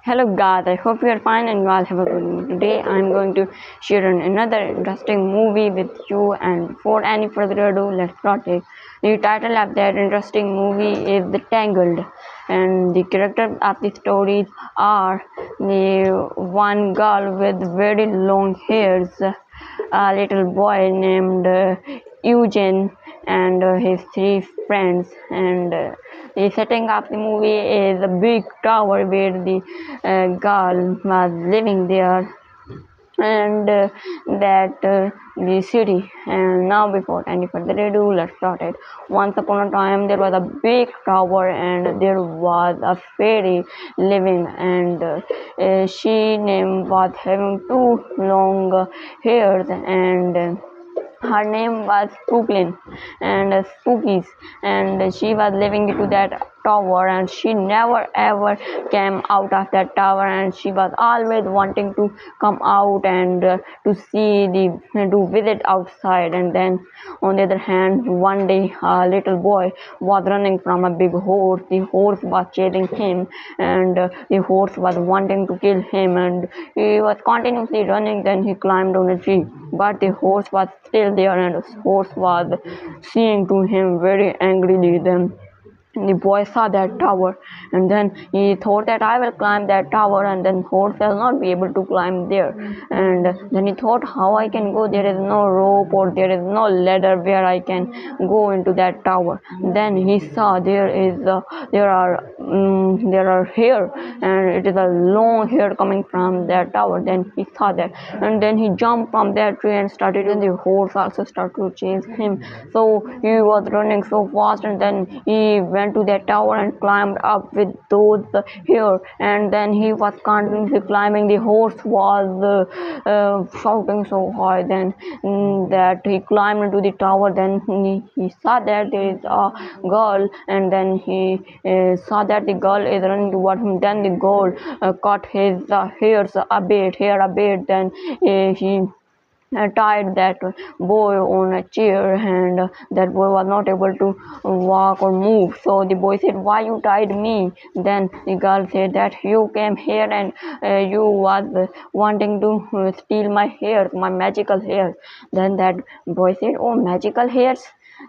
Hello guys, I hope you are fine and you all have a good mood. Today I am going to share another interesting movie with you, and before any further ado, let's start it. The title of that interesting movie is The Tangled, and the characters of the stories are the one girl with very long hairs, a little boy named Eugene, and his three friends, and the setting of the movie is a big tower where the girl was living there, and the city. And now, before any further ado, let's start it. Once upon a time, there was a big tower, and there was a fairy living, and she name was having two long hairs, and her name was Spooklin and Spookies, and she was living into that tower, and she never ever came out of that tower, and she was always wanting to come out and to see the to visit outside. And then on the other hand, one day a little boy was running from a big horse. The horse was chasing him, and the horse was wanting to kill him, and he was continuously running. Then he climbed on a tree, but the horse was still there, and the horse was seeing to him very angrily. Then the boy saw that tower, and then he thought that I will climb that tower, and then horse will not be able to climb there. And then he thought, how I can go? There is no rope or there is no ladder where I can go into that tower. Then he saw there are hair, and it is a long hair coming from that tower. Then he saw that, and then he jumped from that tree and started, and the horse also started to chase him. So he was running so fast, and then he went to that tower and climbed up with those hair, and then he was continuously climbing. The horse was shouting so high then that he climbed into the tower. Then he saw that there is a girl, and then he saw that the girl is running toward him. Then the girl cut his hairs a bit, then he tied that boy on a chair, and that boy was not able to walk or move. So the boy said, why you tied me? Then the girl said that you came here, and you was wanting to steal my hairs, my magical hairs. Then that boy said, oh, magical hairs?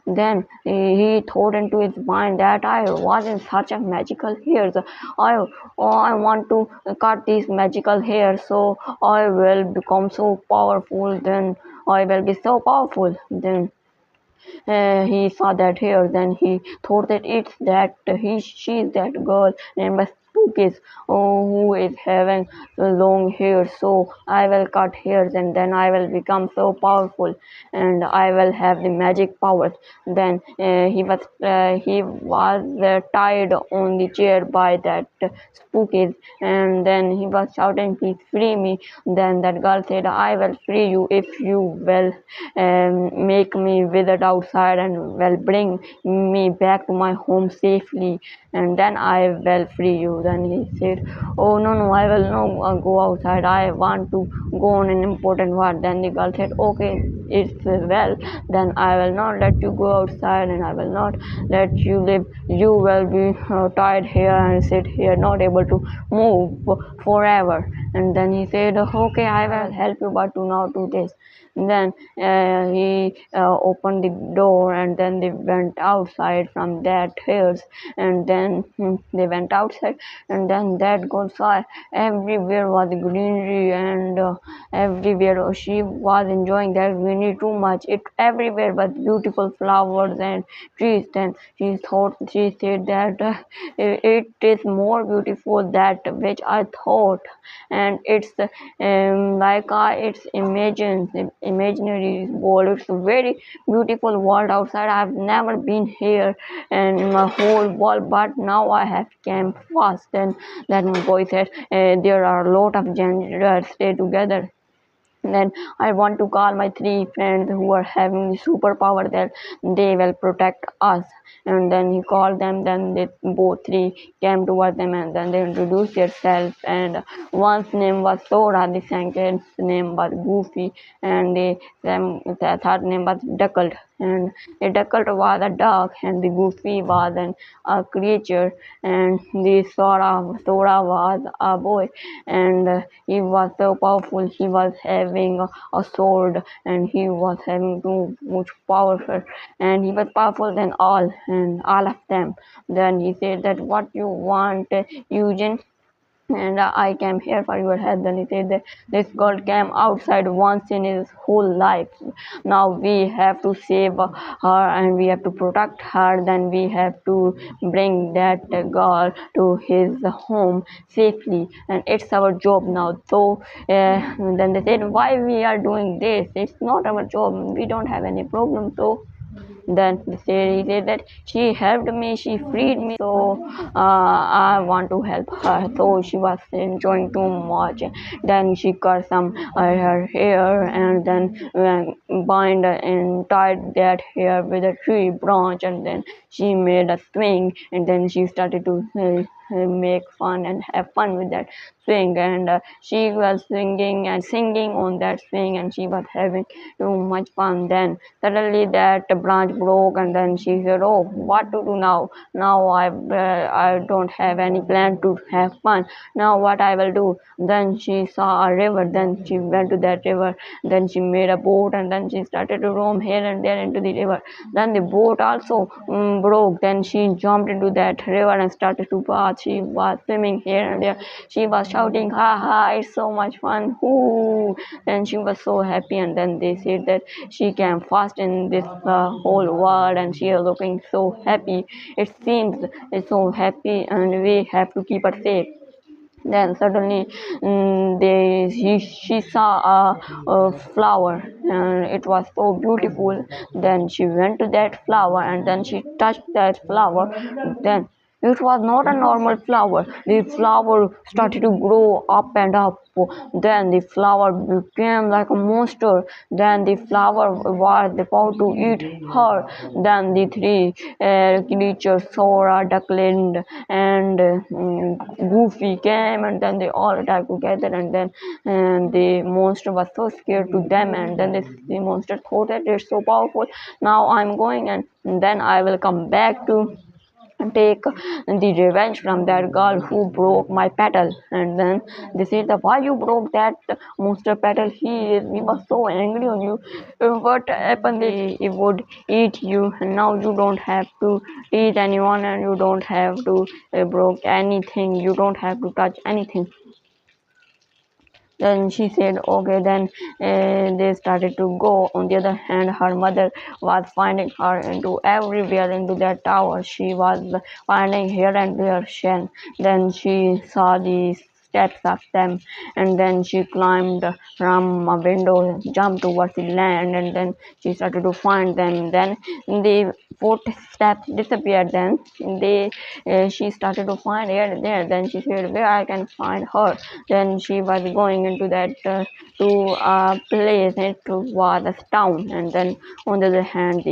Then he thought into his mind that I was in such a magical hairs. I want to cut these magical hairs, so I will become so powerful. Then I will be so powerful. Then he saw that hair. Then he thought that she is that girl named Spookies, who is having long hair. So I will cut hairs, and then I will become so powerful, and I will have the magic powers. Then he was tied on the chair by that Spookies, and then he was shouting, please free me. Then that girl said, I will free you if you will make me visit outside and will bring me back to my home safely, and then I will free you. Then he said, oh, no, I will not go outside. I want to go on an important work. Then the girl said, okay, it's well, then I will not let you go outside, and I will not let you live. You will be tied here and sit here, not able to move forever. And then he said, okay, I will help you, but do not do this. And then he opened the door, and then they went outside from that hills, and then they went outside, and then that girl saw everywhere was greenery, and everywhere she was enjoying that greenery too much. It everywhere was beautiful flowers and trees. Then she said that it is more beautiful that which I thought, and it's it's imaginary world. It's a very beautiful world outside. I've never been here and in my whole world, but now I have came fast. Then that boy said, there are a lot of genders stay together. Then I want to call my three friends who are having the superpower that they will protect us. And then he called them. Then they both three came towards them, and then they introduced themselves. And one's name was Sora, the second's name was Goofy, and the third name was Duckled. and the Ducklet was a duck, and the Goofy was a creature, and the Sora was a boy, and he was so powerful. He was having a sword, and he was having too much powerful, and he was powerful than all of them. Then he said that what you want, Eugene, and I came here for your help. Then he said that this girl came outside once in his whole life. Now we have to save her and we have to protect her. Then we have to bring that girl to his home safely, and it's our job now. So then they said, why we are doing this? It's not our job. We don't have any problem. So then he said that she helped me, she freed me, so I want to help her. So she was enjoying too much. Then she cut some her hair and then bind and tied that hair with a tree branch, and then she made a swing, and then she started to make fun and have fun with that swing, and she was singing on that swing, and she was having too much fun. Then suddenly that branch broke, and then she said, oh, what to do now? Now I don't have any plan to have fun. Now what I will do? Then she saw a river, then she went to that river, then she made a boat, and then she started to roam here and there into the river. Then the boat also broke. Then she jumped into that river and started to bath. She was swimming here and there. She was shouting, ha ha, it's so much fun. Ooh. Then she was so happy, and then they said that she came first in this whole world, and she is looking so happy. It seems it's so happy, and we have to keep her safe. Then suddenly she saw a flower, and it was so beautiful. Then she went to that flower, and then she touched that flower. Then it was not a normal flower. The flower started to grow up and up. Then the flower became like a monster. Then the flower was about to eat her. Then the three creatures, Sora, Duckling, and Goofy came, and then they all attacked together, and then the monster was so scared to them, and then the monster thought that it's so powerful. Now I'm going, and then I will come back to take the revenge from that girl who broke my petal. And then they said that why you broke that monster petal. He was so angry on you. What happened? He would eat you, and now you don't have to eat anyone, and you don't have to broke anything, you don't have to touch anything. Then she said, okay. Then they started to go. On the other hand, her mother was finding her into everywhere into that tower. She was finding here and there Shen. Then she saw the steps of them, and then she climbed from a window, jumped towards the land, and then she started to find them. Then the footsteps disappeared. Then she started to find here and there. Then she said, where I can find her? Then she was going into that to a place. It was a town, and then on the other hand,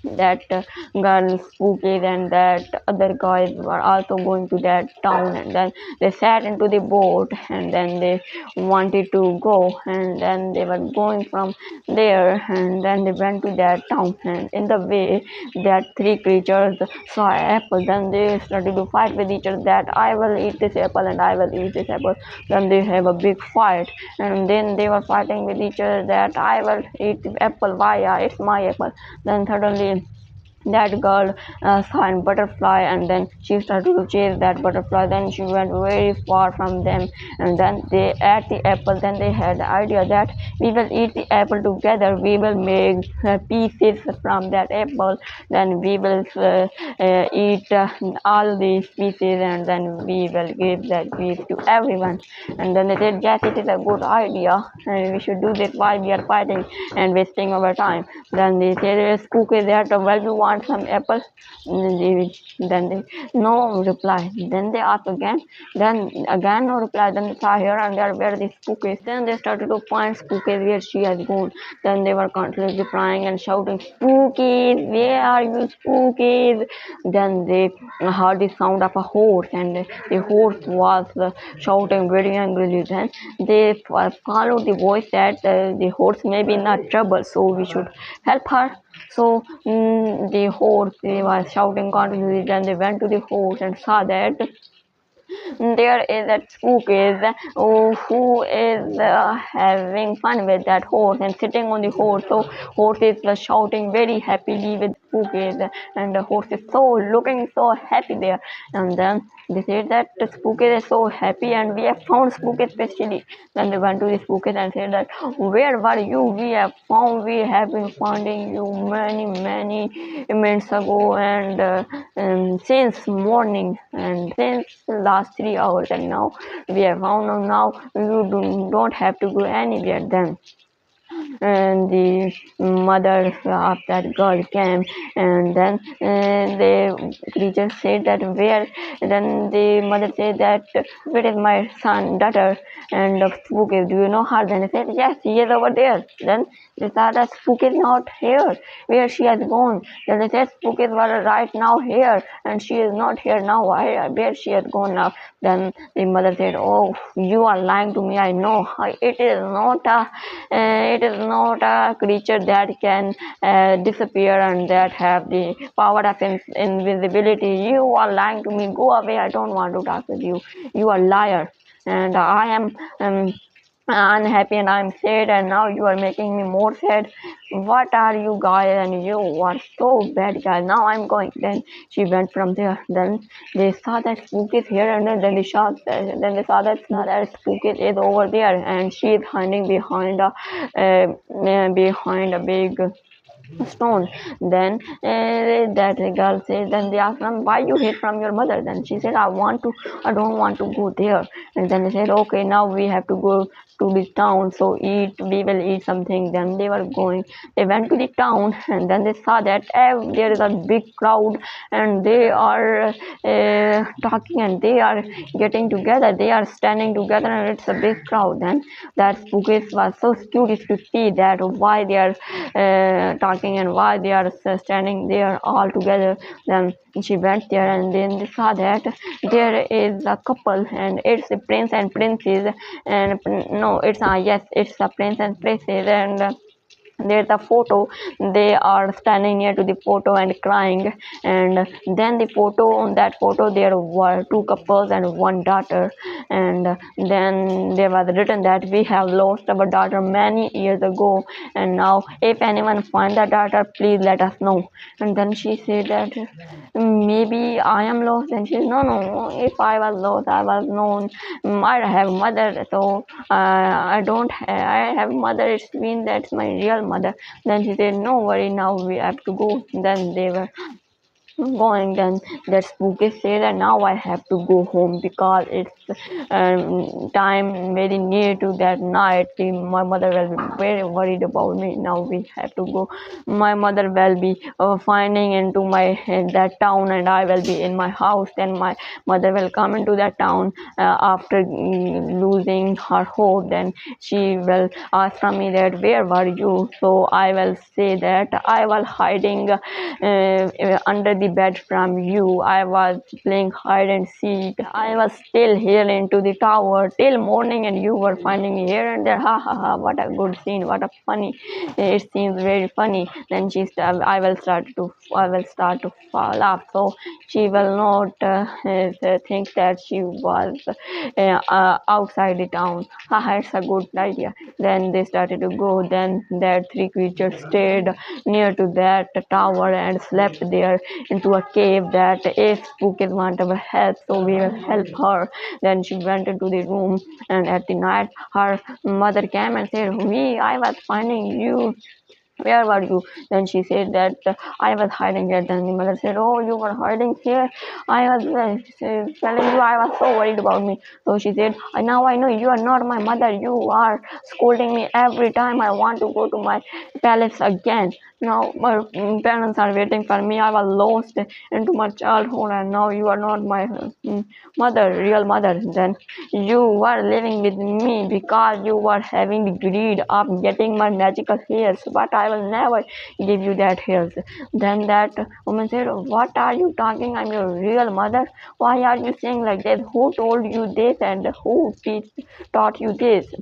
that girl Spookies and that other guys were also going to that town, and then they sat into the boat, and then they wanted to go, and then they were going from there, and then they went to that town, and in the way that three creatures saw an apple. Then they started to fight with each other that I will eat this apple and I will eat this apple. Then they have a big fight, and then they were fighting with each other that I will eat the apple, why it's my apple. Then suddenly that girl saw a butterfly, and then she started to chase that butterfly. Then she went very far from them, and then they ate the apple. Then they had the idea that we will eat the apple together, we will make pieces from that apple, then we will eat all these pieces, and then we will give that piece to everyone. And then they said, yes, it is a good idea, and we should do this while we are fighting and wasting our time. Then they said, Spooky, that well, you want some apples? Then they no reply. Then they ask again. Then again no reply. Then they saw here and there where the Spookies. Then they started to find Spookies where she has gone. Then they were constantly crying and shouting, Spookies, where are you, Spookies? Then they heard the sound of a horse, and the horse was shouting very angrily. Then they followed the voice that the horse may be in trouble, so we should help her. So the horse, they were shouting continuously, and they went to the horse and saw that there is that spook is who is having fun with that horse and sitting on the horse. So horse is shouting very happily with spook is, and the horse is so looking so happy there. And then they said that the spook is so happy and we have found spook especially. Then they went to the spook and said that where were you? We have been finding you many minutes ago, and since morning and since last 3 hours, and now we have found now you don't have to go anywhere. Then and the mother of that girl came, and then the creature said that where. Then the mother said that where is my son daughter, and the spook is, do you know her? Then he said yes, he is over there. Then they thought that spook is not here, where she has gone. Then they said spook is right now here, and she is not here now. Where she has gone now? Then the mother said, oh, you are lying to me, I know. It is not a creature that can disappear and that have the power of invisibility. You are lying to me, go away, I don't want to talk with you. You are a liar, and I am unhappy and I'm sad, and now you are making me more sad. What are you guys? And you are so bad guys. Now I'm going. Then she went from there. Then they saw that spook is here, and then they saw that spook is over there, and she is hiding behind a big stone. Then that girl said, then they asked them, why you hid from your mother? Then she said, I don't want to go there. And then they said, okay, now we have to go to this town, so we will eat something. Then they went to the town, and then they saw that there is a big crowd, and they are talking, and they are getting together, they are standing together, and it's a big crowd. Then that spookies was so curious to see that why they are talking and why they are standing there all together. Then she went there, and then they saw that there is a couple, and it's a prince and princess, and no, it's a prince and princess, and there's a photo. They are standing near to the photo and crying, and then the photo, on that photo there were two couples and one daughter, and then there was written that we have lost our daughter many years ago, and now if anyone find the daughter, please let us know. And then she said that maybe I am lost. And she said, no, if I was lost, I was known. I have mother, so I don't I have mother, it's mean that's my real mother. Then she said, no worry, now we have to go. Then they were going. Then that spooky said that now I have to go home because it's time very near to that night. My mother will be very worried about me. Now we have to go. My mother will be finding into my that town, and I will be in my house. Then my mother will come into that town after losing her hope. Then she will ask from me that where were you? So I will say that I was hiding under the bed from you. I was playing hide and seek. I was still here into the tower till morning, and you were finding me here and there. Ha ha ha! What a good scene! What a funny! It seems very funny. Then I will start to laugh. So she will not think that she was outside the town. Ha ha! It's a good idea. Then they started to go. Then that three creatures stayed near to that tower and slept there into a cave, that if Spookies want our help, so we will help her. Then she went into the room, and at the night her mother came and said, I was finding you, where were you? Then she said that I was hiding here. Then the mother said, oh, you were hiding here? I was telling you, I was so worried about me. So she said, now I know you are not my mother. You are scolding me every time I want to go to my palace again. Now my parents are waiting for me. I was lost into my childhood, and now you are not my real mother. Then you were living with me because you were having the greed of getting my magical hairs, but I will never give you that hairs. Then that woman said, what are you talking? I'm your real mother. Why are you saying like this? Who told you this, and who taught you this?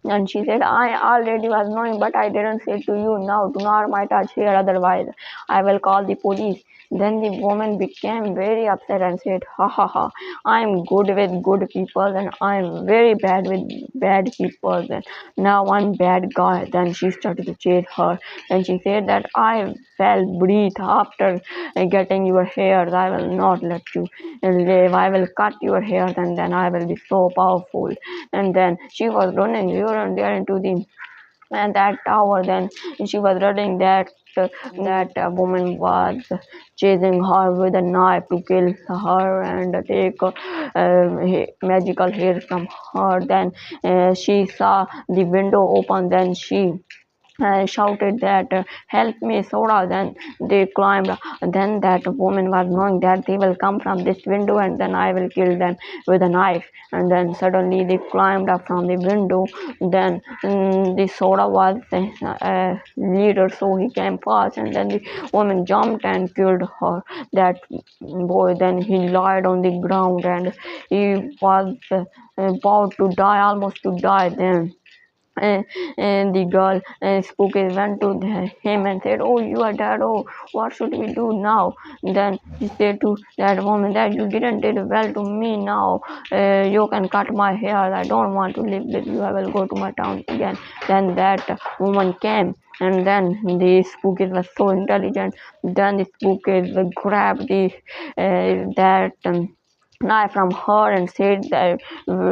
And she said, I already was knowing, but I didn't say to you. Now, do not my touch here, otherwise I will call the police. Then the woman became very upset and said, ha ha ha, I'm good with good people and I'm very bad with bad people. And now I'm bad guy. Then she started to chase her. And she said that I will breathe after getting your hairs. I will not let you live. I will cut your hairs and then I will be so powerful. And then she was running here and there into the and that tower. Then she was running that woman was chasing her with a knife to kill her and take magical hair from her. Then she saw the window open. Then she shouted that help me soda. Then they climbed. Then that woman was knowing that they will come from this window and then I will kill them with a knife. And then suddenly they climbed up from the window. Then the soda was leader, so he came fast and then the woman jumped and killed her that boy. Then he lied on the ground and he was about to die, almost to die. Then and the girl spooky went to him and said, oh, you are dead. Oh, what should we do now? Then he said to that woman that you didn't did well to me. Now you can cut my hair. I don't want to live with you. I will go to my town again. Then that woman came. And then the spookies was so intelligent. Then the spookies grabbed the that knife from her and said that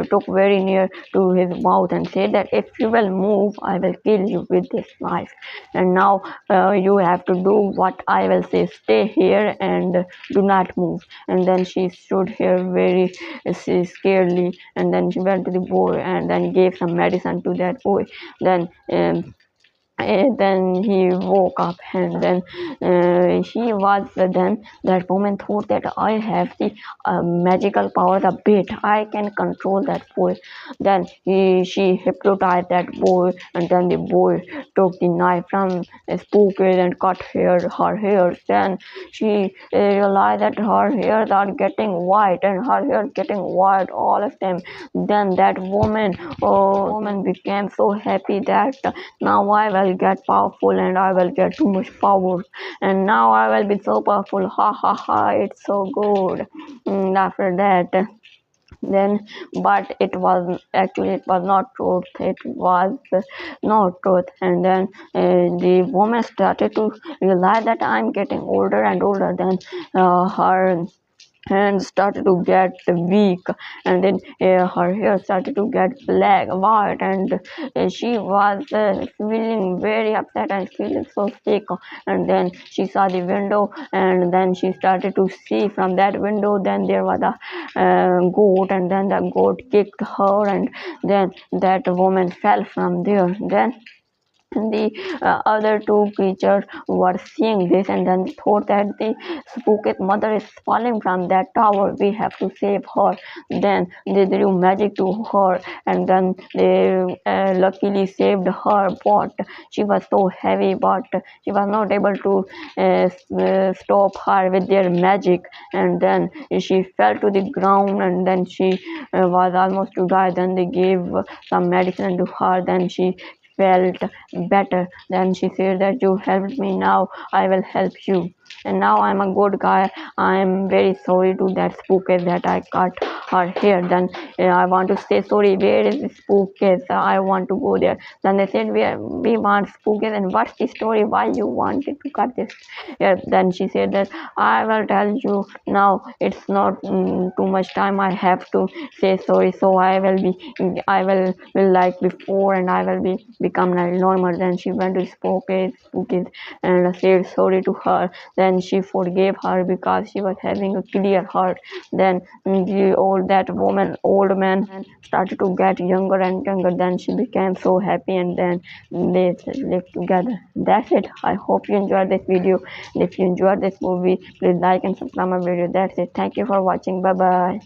took very near to his mouth and said that if you will move I will kill you with this knife. And now you have to do what I will say. Stay here and do not move. And then she stood here very scaredly. And then she went to the boy and then gave some medicine to that boy. Then and then he woke up and then he was then that woman thought that I have the magical power, the bit I can control that boy. Then she hypnotized that boy and then the boy took the knife from Spooky and cut her hair. Then she realized that her hairs are getting white and her hair getting white, all of them. Then that woman became so happy that now I will get powerful and I will get too much power and now I will be so powerful. Ha ha ha, it's so good. After that then, but it was actually it was not truth, it was not truth. And then the woman started to realize that I'm getting older and older. Then her hands started to get weak and then her hair started to get black white and she was feeling very upset and feeling so sick. And then she saw the window and then she started to see from that window. Then there was a goat and then the goat kicked her and then that woman fell from there. Then the other two creatures were seeing this and then thought that the spooked mother is falling from that tower. We have to save her. Then they threw magic to her and then they luckily saved her. But she was so heavy, but she was not able to stop her with their magic. And then she fell to the ground and then she was almost to die. Then they gave some medicine to her. Then she felt better. Then she said that you helped me, now I will help you. And now I'm a good guy. I'm very sorry to that spooky that I cut her hair. Then I want to say sorry. Where is the spooky? I want to go there. Then they said we want spooky. And what's the story? Why you wanted to cut this? Yeah. Then she said that I will tell you now. It's not too much time. I have to say sorry. So I will like before and I will become normal. Then she went to spooky and said sorry to her. Then she forgave her because she was having a clear heart. Then old man started to get younger and younger. Then she became so happy and then they lived together. That's it. I hope you enjoyed this video. And if you enjoyed this movie, please like and subscribe my video. That's it. Thank you for watching. Bye bye.